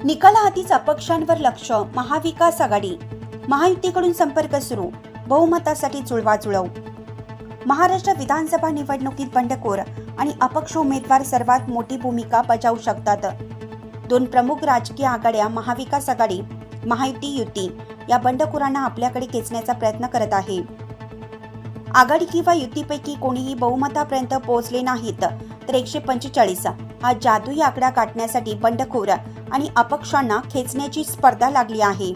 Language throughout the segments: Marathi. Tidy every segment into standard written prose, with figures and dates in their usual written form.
निकालाआधीच अपक्षांवर लक्ष. महाविकास आघाडी महायुतीकडून संपर्क सुरू. बहुमतासाठी जुळवाजुळव. महाराष्ट्र विधानसभा निवडणुकीत बंडखोर आणि अपक्ष उमेदवार सर्वात मोठी भूमिका बजावू शकतात. दोन प्रमुख राजकीय आघाड्या महाविकास आघाडी, महायुती युती या बंडखोरांना आपल्याकडे खेचण्याचा प्रयत्न करत आहे. आघाडी किंवा युतीपैकी कोणीही बहुमतापर्यंत पोहोचले नाहीत तर 145 हा जादुई आकडा गाठण्यासाठी बंडखोर आणि अपक्षांना खेचण्याची स्पर्धा लागली आहे.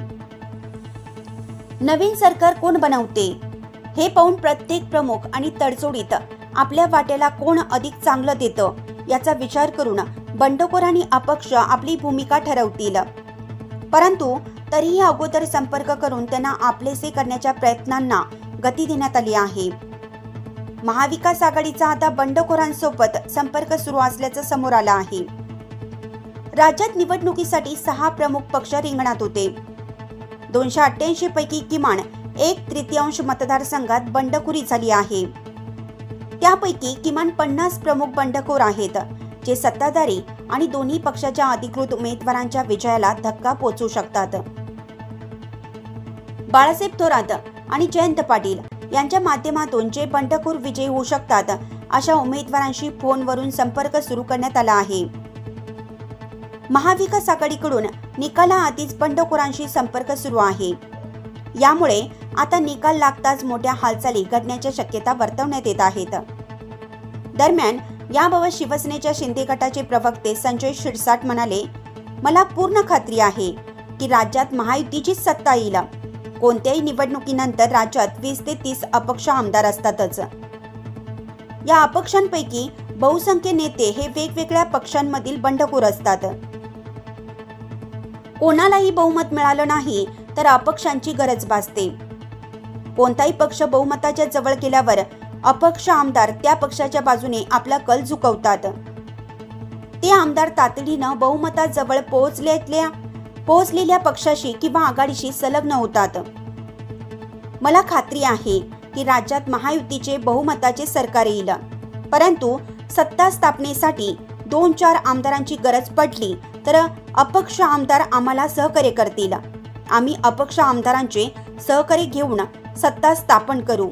नवीन सरकार कोण बनवते हे पाहून प्रत्येक प्रमुख आणि तडजोडीत आपल्या वाट्याला कोण अधिक चांगलं देतं याचा विचार करून बंडखोर आणि अपक्ष आपली भूमिका ठरवतील. परंतु तरीही अगोदर संपर्क करून त्यांना आपलेसे करण्याच्या प्रयत्नांना गती देण्यात आली आहे. महाविकास आघाडीचा आता बंडखोरांसोबत संपर्क सुरू असल्याचं समोर आलं आहे. राज्यात निवडणुकीसाठी 6 प्रमुख पक्ष रिंगणात होते. 288 पैकी किमान 1/3 मतदारसंघात बंडखोरी झाली आहे. त्यापैकी किमान 50 प्रमुख बंडखोर आहेत जे सत्ताधारी आणि दोन्ही पक्षाच्या अधिकृत उमेदवारांच्या विजयाला धक्का पोहोचवू शकतात. बाळासाहेब थोरात आणि जयंत पाटील यांच्या माध्यमातून जे बंडखोर विजयी होऊ शकतात अशा उमेदवारांशी फोनवरून संपर्क सुरू करण्यात आला आहे. महाविकास आघाडीकडून निकालाआधीच बंडखोरांशी संपर्क सुरू आहे. यामुळे आता निकाल लागताच मोठ्या हालचाली घडण्याच्या शक्यता वर्तवण्यात येत आहेत. दरम्यान याबाबत शिवसेनेच्या शिंदे गटाचे प्रवक्ते संजय शिरसाट म्हणाले, मला पूर्ण खात्री आहे की राज्यात महायुतीचीच सत्ता येईल. कोणत्याही निवडणुकीनंतर राज्यात 20 ते 30 अपक्ष आमदार असतातच. या अपक्षांपैकी बहुसंख्य नेते हे वेगवेगळ्या पक्षांमधील बंडखोर असतात. कोणालाही बहुमत मिळालं नाही तर अपक्षांची गरज भासते. कोणताही पक्ष बहुमताच्या जवळ गेल्यावर अपक्ष आमदार त्या पक्षाच्या बाजूने आपला कल झुकवतात. ते आमदार तातडीनं बहुमताजवळ पोहोचलेल्या पक्षाशी किंवा आघाडीशी संलग्न होतात. मला खात्री आहे की राज्यात महायुतीचे बहुमताचे सरकार येईल. परंतु सत्ता स्थापनेसाठी 2-4 आमदारांची गरज पडली तर अपक्ष आमदार आम्हाला सहकार्य करतील. आम्ही अपक्ष आमदारांचे सहकार्य घेऊन सत्ता स्थापन करू.